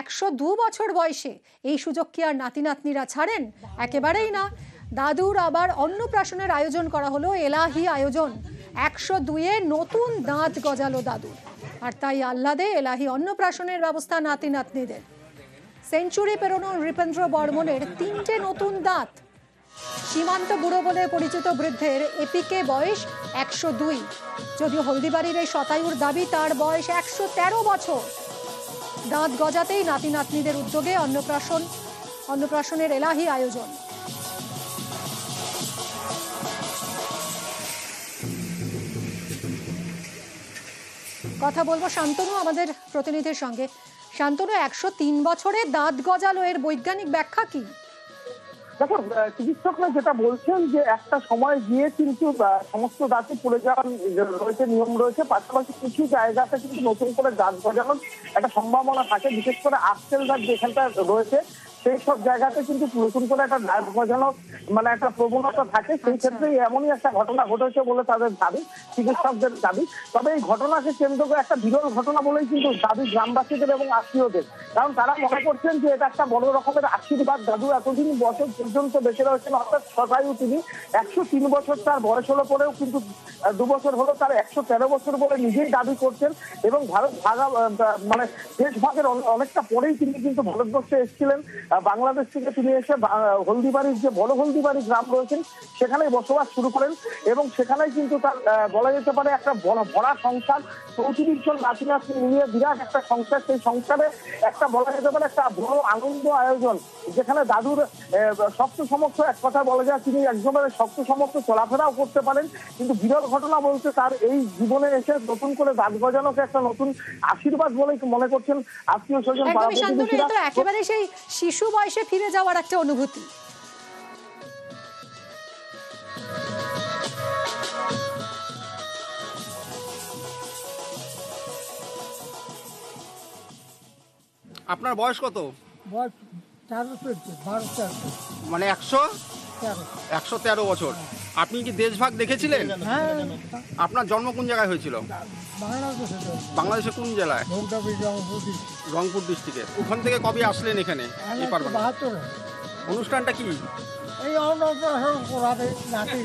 102 বছর বয়সে এই সুযোগ কি আর নাতি নাতনিরা ছাড়েন? একেবারেই না। দাদুর আবার অন্নপ্রাশনের আয়োজন করা হলো, এলাহি আয়োজন। 102-এ নতুন দাঁত গজালো দাদুর, আর তাই আহ্লাদে এলাহি অন্নপ্রাশনের ব্যবস্থা নাতি নাতনিদের। সেঞ্চুরি পেরোনো নৃপেন্দ্র বর্মনের 3টে নতুন দাঁত। সীমান্ত বুড়ো বলে পরিচিত বৃদ্ধের এপিকে বয়স 102। যদিও হলদিবাড়ির এই শতায়ুর দাবি তার বয়স 113 বছর। দাঁত গজাতেই নাতি নাতনিদের উদ্যোগে অন্নপ্রাশনের এলাহি আয়োজন। কথা বলবো শান্তনু আমাদের প্রতিনিধির সঙ্গে। শান্তনু, 103 বছরে দাঁত গজালো, এর বৈজ্ঞানিক ব্যাখ্যা কি? দেখো, চিকিৎসকরা যেটা বলছেন যে একটা সময় গিয়ে কিন্তু সমস্ত দাঁতে পড়ে যাওয়ার রয়েছে, নিয়ম রয়েছে। পাশাপাশি কিছু জায়গাতে কিন্তু নতুন করে দাঁত গজানোর একটা সম্ভাবনা থাকে, বিশেষ করে আক্কেল দাঁত যেখানটা রয়েছে সেই সব জায়গাতে কিন্তু নতুন করে একটা দাঁত গজানোর একটা প্রবণতা থাকে। সেই ক্ষেত্রে এমনই একটা ঘটনা ঘটেছে বলে তাদের দাবি, চিকিৎসকদের দাবি। তবে এই ঘটনাকে কেন্দ্র করে একটা বিরল ঘটনা বলেই কিন্তু দাবি গ্রামবাসীদের এবং আত্মীয়দের। কারণ তারা মনে করছেন যে এটা একটা বড় রকমের আশীর্বাদ। দাদু এতদিন বছর পর্যন্ত বেঁচে রয়েছেন, অর্থাৎ শতায়ু তিনি। 103 বছর তার বয়স হলো পরেও কিন্তু 2 বছর হলো তার 113 বছর বলে নিজেই দাবি করছেন। এবং ভারত দেশ ভাগের অনেকটা পরেই তিনি কিন্তু ভারতবর্ষে এসেছিলেন। বাংলাদেশ থেকে তিনি এসে হলদিবাড়ির যে বড় হলদিবাড়ি গ্রাম রয়েছেন সেখানেই বসবাস শুরু করেন। এবং সেখানেই কিন্তু তার বলা যেতে পারে একটা ভরা সংসার, 34 জন নাতি নাতনি নিয়ে বিরাট একটা সংসার। সেই সংসারে একটা বলা যেতে পারে একটা বড় আনন্দ আয়োজন, যেখানে দাদুর শক্ত সমর্থ, এক কথা বলা যায় তিনি একজনের শক্ত সমর্থ চলাফেরাও করতে পারেন। কিন্তু বিরল ঘটনা বলতে তার এই জীবনে এসে নতুন করে দাঁত গজানোকে একটা নতুন আশীর্বাদ বলে মনে করছেন আত্মীয় স্বজন। একেবারে সেই শিশু বয়সে ফিরে যাওয়ার একটা অনুভূতি। আপনার বয়স কত? বয়স 12 মানে 113 বছর। আপনি কি দেশভাগ দেখেছিলেন? হ্যাঁ। আপনার জন্ম কোন জায়গায় হয়েছিল? বাংলাদেশে কোন জেলায়? রংপুর ডিস্ট্রিক্টে। ওখান থেকে কবে আসলেন এখানে? অনুষ্ঠানটা কি? এই অন্নপ্রাশন করাবে নাতি।